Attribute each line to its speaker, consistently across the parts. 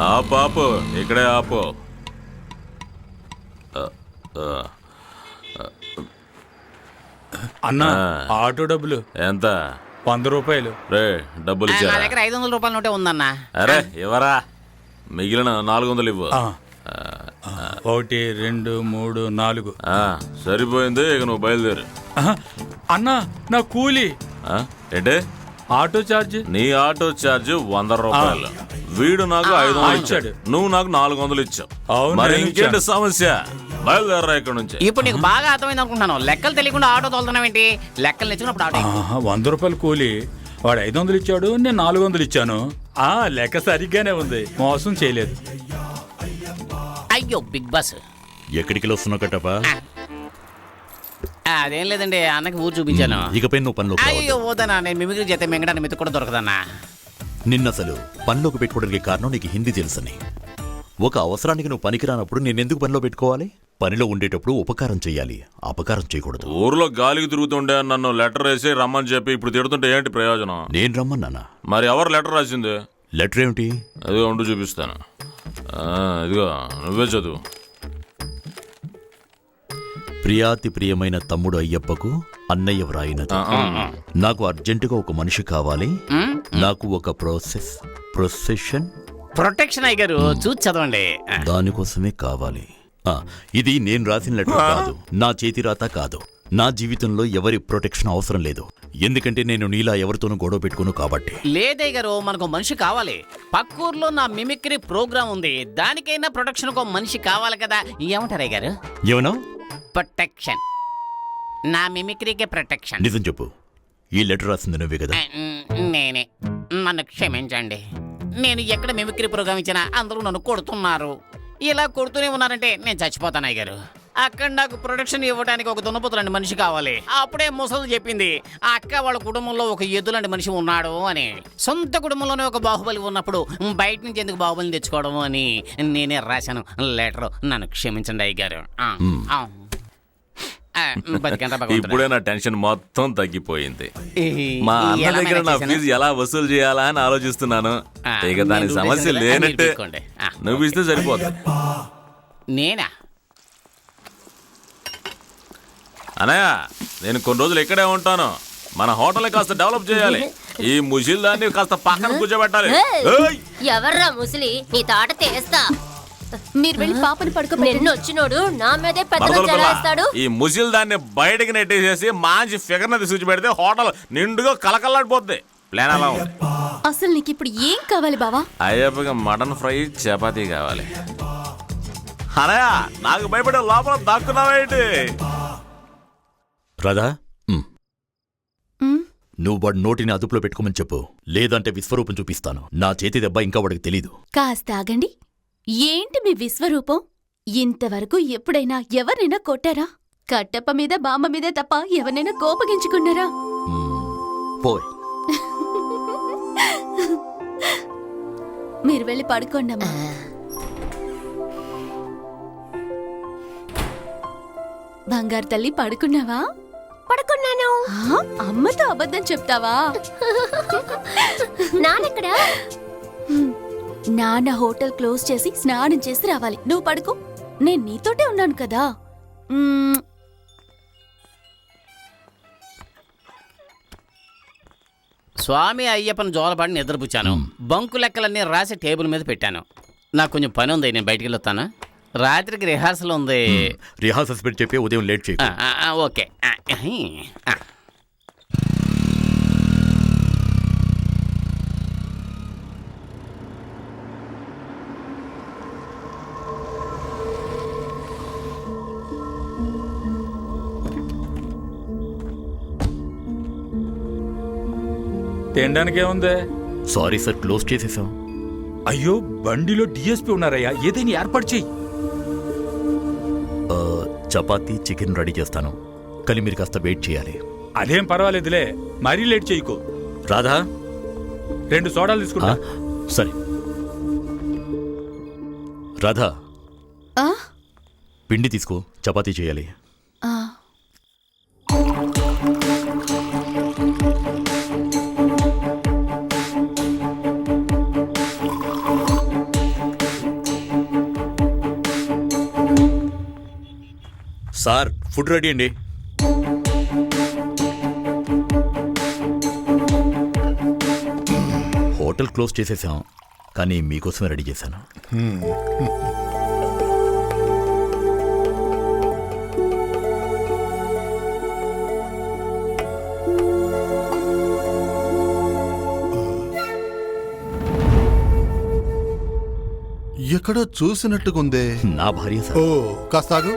Speaker 1: ఆపు ఇక్కడే ఆపు.
Speaker 2: అన్నా ఆటో డబ్బులు
Speaker 1: ఎంత?
Speaker 2: 100 రూపాయలు.
Speaker 1: రే డబ్బులు
Speaker 3: నా
Speaker 1: ఇచ్చారా?
Speaker 3: దగ్గర 500 రూపాయల నోటే ఉందన్నా.
Speaker 1: అరే ఇవ్వరా, మిగిలిన 400 ఇవ్వు.
Speaker 2: 1 2 3 4.
Speaker 1: సరిపోయింది, ఇక నువ్వు బయలుదేరు.
Speaker 2: అన్నా నా కూలి
Speaker 1: ఏంటే?
Speaker 2: Auto charge.
Speaker 1: నీ ఆటో ఛార్జ్ 100 రూపాయలు. వీడు నాకు 500 ఇచ్చాడు, నువ్వు నాకు 400 ఇచ్చావు. మరి ఇంకేంటి సమస్య? బయలుదేరరా ఇక్కడ నుంచి.
Speaker 3: ఇప్పుడు నీకు బాగా అర్థమైంది అనుకుంటున్నాను. లెక్కలు తెలియకుండా ఆటో తోలుతున్నావేంటి? లెక్కలు తెచ్చుకున్నప్పుడు ఆటో
Speaker 2: 100 రూపాయలు కూలి, వాడు 500 ఇచ్చాడు, నేను 400 ఇచ్చాను. లెక్క సరిగ్గానే ఉంది, మోసం చేయలేదు.
Speaker 3: అయ్యో బిగ్ బాస్,
Speaker 4: ఎక్కడికి వస్తున్నావు కట్టపా?
Speaker 3: అదేం లేదండి, అన్నకి ఊరు చూపించాను.
Speaker 4: ఇకపై నువ్వు పనిలో.
Speaker 3: అయ్యో వద్దనా, నేను మిమిక్రీ చేస్తే మింగడానికి మెతుకు కూడా దొరకదన్నా.
Speaker 4: నిన్నసలు పనిలోకి పెట్టుకోవడానికి కారణం నీకు హిందీ తెలుసని. ఒక అవసరానికి నువ్వు పనికిరానప్పుడు నేనెందుకు పనిలో పెట్టుకోవాలి? పనిలో ఉండేటప్పుడు ఉపకారం చెయ్యాలి, అపకారం చేయకూడదు.
Speaker 1: ఊర్లో గాలికి తిరుగుతుండే నన్ను లెటర్ వేసి రమ్మని చెప్పి ఇప్పుడు తిడుతుంటే ఏంటి ప్రయోజనం?
Speaker 4: నేను రమ్మన్నానా?
Speaker 1: మరి ఎవరు లెటర్ రాసింది?
Speaker 4: లెటర్ ఏమిటి?
Speaker 1: అదిగో ఉండు చూపిస్తాను. ఇదిగో నువ్వే చదువు.
Speaker 4: ప్రియాతి ప్రియమైన తమ్ముడు అయ్యప్పకు అన్నయ్య వ్రాయినది. నాకు అర్జెంటుగా ఒక మనిషి కావాలి. నాకు ఒక ప్రొసెషన్
Speaker 3: ప్రొటెక్షన్ అయ్యారు, చూసి చదవండి.
Speaker 4: దానికోసమే కావాలి. ఇది నేను రాసిన లెటర్ కాదు, నా చేతి రాత కాదు. నా జీవితంలో ఎవరి ప్రొటెక్షన్ అవసరం లేదు, ఎందుకంటే నేను నీలా ఎవరితోనూ గొడవ పెట్టుకోను కాబట్టి.
Speaker 3: లేదయ్య గారు, మనకు మనిషి కావాలి. పక్కూర్లో నా మిమిక్రీ ప్రోగ్రామ్ ఉంది, దానికైనా ప్రొటెక్షన్ ఒక మనిషి కావాలి కదా. ఏమంటారు అయ్య గారు?
Speaker 4: ఏమన్నా?
Speaker 3: ప్రొటెక్షన్, నా మిమిక్రీకే ప్రొటెక్షన్.
Speaker 4: నిజం చెప్పు, ఈ లెటర్ రాసింది నువ్వే కదా?
Speaker 3: నేనే. నన్ను క్షమించండి. నేను ఎక్కడ మిమిక్రీ ప్రోగ్రామ్ ఇచ్చినా అందరూ నన్ను కొడుతున్నారు. ఇలా కొడుతూనే ఉన్నారంటే నేను చచ్చిపోతాను అయ్య గారు. అక్కడ నాకు ప్రొటెక్షన్ ఇవ్వడానికి ఒక దున్నపోతులాంటి మనిషి కావాలి. అప్పుడే ముసలు చెప్పింది, ఆ అక్క వాళ్ళ కుటుంబంలో ఒక ఎద్దులాంటి మనిషి ఉన్నాడు అని. సొంత కుటుంబంలోనే ఒక బాహుబలి ఉన్నప్పుడు బయట నుంచి ఎందుకు బాహుబలిని తెచ్చుకోవడం అని నేనే రాశాను లెటర్. నన్ను క్షమించండి అయ్య గారు.
Speaker 1: ఇప్పుడే నా టెన్షన్ మొత్తం తగ్గిపోయింది. మా అన్న దగ్గర నా ఫీజు ఎలా వసూలు చేయాలా అని ఆలోచిస్తున్నాను. ఇక దాని సమస్య లేనట్టే, నువ్వు ఇస్తే సరిపోతుంది.
Speaker 3: నేనా?
Speaker 1: అనయ్య, నేను కొన్ని రోజులు ఇక్కడే ఉంటాను. మన హోటల్ కాస్త డెవలప్ చేయాలి. ఈ ముసిల్ దాన్ని కాస్త పక్కన కూర్చోబెట్టాలి.
Speaker 5: ఎవర్రా ముసిలి? నీ తాట తీస్తా.
Speaker 6: మీరు వెళ్ళి పాపని పడుకోబెట్టి
Speaker 5: వచ్చినోడు నా మీదే పెద్దగా చలాయిస్తాడు.
Speaker 1: ఈ ముసిల్ దాన్ని బయటకి నెట్టేసేసి మంచి ఫిగర్ ని తీసుకొచ్చి పెడితే హోటల్ నిండుగా కలకల్లాడిపోద్ది. ప్లాన్ అలా ఉంది.
Speaker 6: అసలు నీకు ఇప్పుడు ఏం కావాలి బావా?
Speaker 1: అయ్యప్పగా మటన్ ఫ్రై, చపాతీ కావాలి. అనయ్య, నాకు భయపడే లోపల దాక్కున్నావేంటి?
Speaker 4: రాధా, నువ్వు వాడి నోటిని అదుపులో పెట్టుకోమని చెప్పు, లేదంటే విశ్వరూపం చూపిస్తాను. నా చేతి దెబ్బ ఇంకా వాడికి తెలీదు.
Speaker 6: కాస్త ఆగండి. ఏంటి మీ విశ్వరూపం? ఇంతవరకు ఎప్పుడైనా ఎవరినైనా కొట్టారా? కట్టప్ప మీద బామ్మ మీదే తప్ప ఎవరినైనా కోపగించుకున్నారా?
Speaker 4: పోయ్.
Speaker 6: మీరు వెళ్ళి పడుకోండమ్మా. బంగారు తల్లి, పడుకున్నావా?
Speaker 5: పడుకున్నాను.
Speaker 6: అమ్మతో అబద్ధం చెప్తావా?
Speaker 5: నాన్నెక్కడా?
Speaker 6: నాన్న హోటల్ క్లోజ్ చేసి స్నానం చేసి రావాలి. నువ్వు పడుకో, నేను నీతోటే ఉన్నాను కదా.
Speaker 3: స్వామి అయ్యప్పని జోలపాడి నిద్రపుచ్చాను. బంకు లెక్కలన్నీ రాసి టేబుల్ మీద పెట్టాను. నాకు కొంచెం పని ఉంది, నేను బయటికి వెళ్ళొస్తాను. రాత్రికి రిహార్సల్ ఉంది.
Speaker 4: రిహార్సల్స్ పెట్టి చెప్పి ఉదయం లేట్ చేయి.
Speaker 3: ఓకే.
Speaker 2: తినడానికి ఏముంది?
Speaker 4: సారీ సార్, క్లోజ్ చేసేసాం.
Speaker 2: అయ్యో, బండిలో డిఎస్పీ ఉన్నారయ్యా, ఏదైనా ఏర్పాటు చెయ్యి.
Speaker 4: చపాతీ, చికెన్ రెడీ చేస్తాను, కానీ మీరు కాస్త వెయిట్ చేయాలి.
Speaker 2: అదేం పర్వాలేదులే, మరీ లేట్ చేయకు.
Speaker 4: రాధా,
Speaker 2: 2 సోడాలు తీసుకుంటా.
Speaker 4: సరే. రాధా, పిండి తీసుకో, చపాతీ చేయాలి. సార్ ఫుడ్ రెడీ అండి. హోటల్ క్లోజ్ చేసేసాం, కానీ మీకోసమే రెడీ చేశాను.
Speaker 7: ఎక్కడో చూసినట్టుకుందే.
Speaker 4: నా భార్య సార్.
Speaker 7: ఓ కాస్త ఆగు.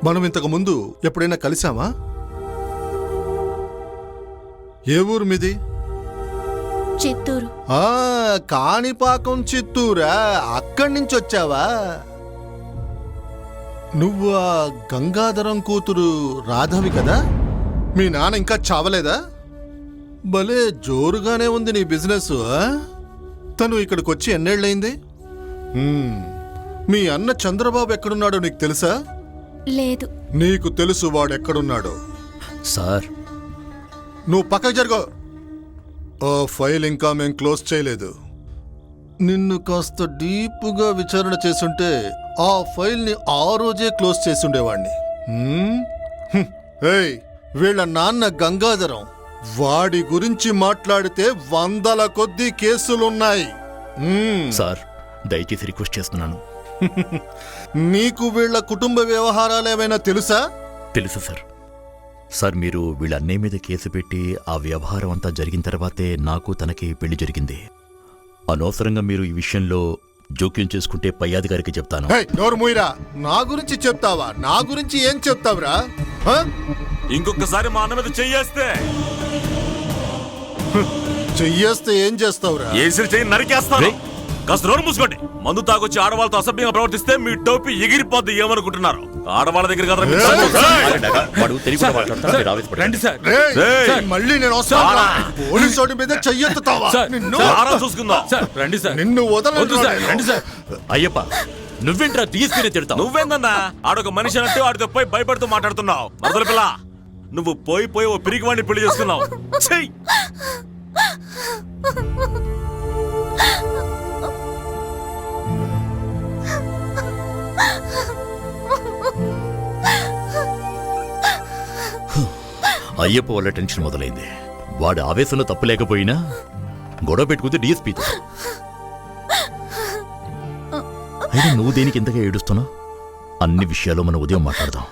Speaker 7: మనం ఇంతకు ముందు ఎప్పుడైనా కలిసామా? ఏ ఊరు మీది?
Speaker 6: చిత్తూరు.
Speaker 7: కాణిపాకం చిత్తూరా? అక్కడి నుంచి వచ్చావా? నువ్వు ఆ గంగాధరం కూతురు రాధవి కదా? మీ నాన్న ఇంకా చావలేదా? భలే జోరుగానే ఉంది నీ బిజినెస్. తను ఇక్కడికి వచ్చి ఎన్నేళ్ళయింది? మీ అన్న చంద్రబాబు ఎక్కడున్నాడో నీకు తెలుసా?
Speaker 6: లేదు.
Speaker 7: నీకు తెలుసు వాడెక్కడున్నాడో.
Speaker 4: సార్
Speaker 7: నువ్వు పక్కకు జరుగో. ఆ ఫైల్ ఇంకా మేం క్లోజ్ చేయలేదు. నిన్ను కాస్త డీప్గా విచారణ చేసుంటే ఆ ఫైల్ని ఆ రోజే క్లోజ్ చేసుండేవాణ్ణి. ఏయ్, వీళ్ళ నాన్న గంగాధరం, వాడి గురించి మాట్లాడితే 100ల కొద్దీ కేసులున్నాయి.
Speaker 4: సార్ దయచేసి రిక్వెస్ట్ చేస్తున్నాను.
Speaker 7: నీకు వీళ్ళ కుటుంబ వ్యవహారాలు ఏమైనా తెలుసా?
Speaker 4: తెలుసు సార్. సార్ మీరు వీళ్ళ అన్నయ్య మీద కేసు పెట్టి ఆ వ్యవహారం అంతా జరిగిన తర్వాతే నాకు తనకి పెళ్లి జరిగింది. అనవసరంగా మీరు ఈ విషయంలో జోక్యం చేసుకుంటే పై అధికారికి చెప్తాను.
Speaker 7: నోరు మూయరా. నా గురించి చెప్తావా? నా గురించి ఏం చెప్తావురా?
Speaker 1: ఇంకొకసారి మా అన్న మీద చెయ్యేస్తే
Speaker 7: చెయ్యేస్తే ఏం చేస్తావురా?
Speaker 1: ఏసిరి చెయ్యి నరికేస్తాను. కాస్త నోరు మూసుకోండి. మందు తాగొచ్చి ఆడవాళ్ళతో అసభ్యంగా ప్రవర్తిస్తే మీ టోపీ ఎగిరిపోద్ది. ఏమనుకుంటున్నారు? ఆడవాళ్ళ దగ్గర కదా.
Speaker 2: రండి సార్.
Speaker 7: మళ్ళీ నేను వస్తాను. పోలీసు మీద చెయ్యెత్తుతావా?
Speaker 1: చూసుకుందాం.
Speaker 2: రండి సార్.
Speaker 7: నిన్ను వదలొద్దు.
Speaker 2: రండి సార్.
Speaker 4: అయ్యప్ప నువ్వేంట్రా తీసుకునే తిడతావు?
Speaker 1: నువ్వేందన్నా ఆడొక మనిషి అంటే వాడితో పోయి భయపడుతూ మాట్లాడుతున్నావు. మరదల పిల్ల, నువ్వు పోయి ఓ పిరికివాడిని పెళ్లి చేసుకున్నావు. చెయ్యి.
Speaker 4: అయ్యప్ప వల్ల టెన్షన్ మొదలైంది. వాడు ఆవేశంలో తప్పు లేకపోయినా గొడవ పెట్టుకుంటే డిఎస్పీతో. అయినా నువ్వు దేనికి ఇంతగా ఏడుస్తున్నావు? అన్ని విషయాలు మనం ఉదయం మాట్లాడదాం.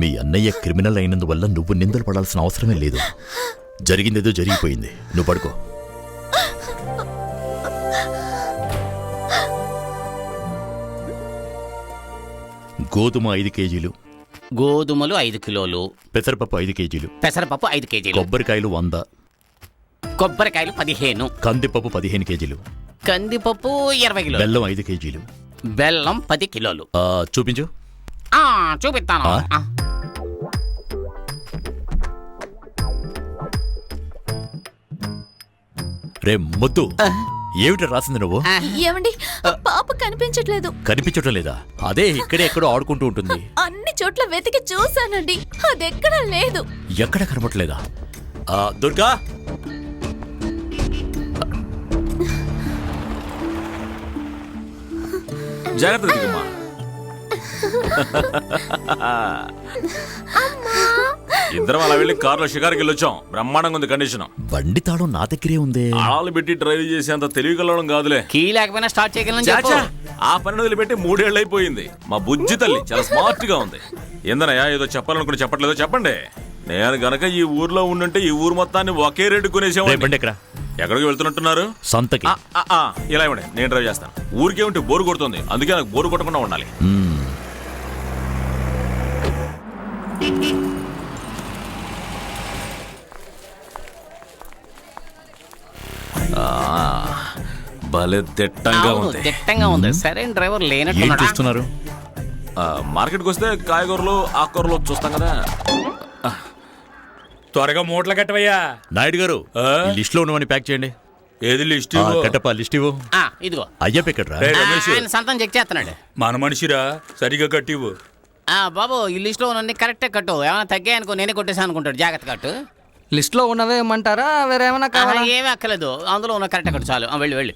Speaker 4: మీ అన్నయ్య క్రిమినల్ అయినందువల్ల నువ్వు నిందలు పడాల్సిన అవసరమే లేదు. జరిగిందేదో జరిగిపోయింది. నువ్వు పడుకో. గోధుమ 5 కేజీలు,
Speaker 3: గోధుమలు 5 కిలోలు,
Speaker 4: పెసరపప్పు 5 కేజీలు,
Speaker 3: పెసరపప్పు 5 కేజీలు,
Speaker 4: కొబ్బరికాయలు 100,
Speaker 3: కొబ్బరికాయలు 15,
Speaker 4: కందిపప్పు 15 కేజీలు,
Speaker 3: కందిపప్పు 20 కిలోలు,
Speaker 4: బెల్లం 5 కేజీలు,
Speaker 3: బెల్లం 10 కిలోలు.
Speaker 4: చూపించు.
Speaker 3: చూపిస్తాను.
Speaker 4: రే మొద్దు, ఏమిటో రాసింది నువ్వు?
Speaker 6: ఏమండి, పాప కనిపించట్లేదు.
Speaker 4: కనిపించటం లేదా? అదే ఇక్కడే ఎక్కడో ఆడుకుంటూ ఉంటుంది.
Speaker 6: అన్ని చోట్ల వెతికి చూశానండి, అదెక్కడా లేదు.
Speaker 4: ఎక్కడ కనపట్లేదా? దుర్గా,
Speaker 1: జాగ్రత్త దిగుమా. ఇద్దరం అలా వెళ్ళి కారులో షికారుకి వెళ్ళొచ్చాం. బ్రహ్మాండంగా ఉంది కండిషన్.
Speaker 4: బండి తాళం నా దగ్గరే ఉంది.
Speaker 1: ఆళాలు పెట్టి డ్రైవ్ చేసేంత తెలివిగలవడం కాదులే.
Speaker 3: కీ లేకపోయినా స్టార్ట్ చేయగలను చెప్పు.
Speaker 1: ఆ పని వదిలిపెట్టి 3 ఏళ్ళు అయిపోయింది. మా బుజ్జి తల్లి చాలా స్మార్ట్ గా ఉంది. ఏందనయ్యా ఏదో చెప్పాలనుకుని చెప్పట్లేదో చెప్పండి. నేను గనక ఈ ఊర్లో ఉండుంటే ఈ ఊరు మొత్తాన్ని ఒకే రేటు కొనేసేవాడిని.
Speaker 4: బండి ఎక్కడ?
Speaker 1: ఎక్కడికి వెళ్తున్నట్టున్నారు?
Speaker 4: సంతకి.
Speaker 1: ఇలా ఇవ్వండి, నేను డ్రైవ్ చేస్తాను. ఊరికే ఉంటే బోరు కొడుతుంది, అందుకే నాకు బోరు కొట్టకుండా ఉండాలి. భలే దిట్టంగా ఉంది.
Speaker 3: దిట్టంగా ఉంది. సరైన డ్రైవర్
Speaker 4: ఏం
Speaker 3: లేనట్టు
Speaker 4: చూస్తున్నారు?
Speaker 1: మార్కెట్కి వస్తే కాయగూరలు ఆకుకూరలు చూస్తాం కదా.
Speaker 2: త్వరగా మూటలు కట్టవయ్యా.
Speaker 4: నాయుడు గారు, లిస్ట్ లో ఉన్నవని ప్యాక్ చేయండి.
Speaker 2: ఏది లిస్ట్?
Speaker 4: కట్టప్ప లిస్ట్ ఇవ్వు.
Speaker 3: ఇదిగో.
Speaker 4: అయ్యప్ప ఎక్కడ్రా?
Speaker 3: ఆయన సంతం చెక్ చేస్తున్నాడు.
Speaker 2: మన మనిషిరా, సరిగా కట్టివు.
Speaker 3: బాబు, ఈ లిస్ట్ లో ఉన్న కరెక్టే కట్టు. ఏమైనా తగ్గాయనుకో నేనే కొట్టేసాను అనుకుంటాడు. జాగ్రత్త కట్టు.
Speaker 8: లిస్ట్ లో ఉన్నవే ఇమ్మంటారా? వేరేమైనా కావాలా?
Speaker 3: ఏమీ అక్కలేదు, అందులో ఉన్న కరెక్టే కట్టు చాలు. వెళ్ళి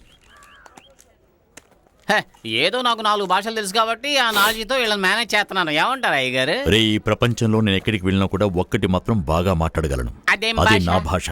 Speaker 3: హ, ఏదో నాకు 4 భాషలు తెలుసు కాబట్టి ఆ నాలజీతో వీళ్ళని మేనేజ్ చేస్తున్నాను. ఏమంటారు అయ్యగారు?
Speaker 4: రే, ఈ ప్రపంచంలో నేను ఎక్కడికి వెళ్ళినా కూడా ఒక్కటి మాత్రం బాగా మాట్లాడగలను.
Speaker 3: అదేం
Speaker 4: అది
Speaker 3: భాష?
Speaker 4: నా భాష.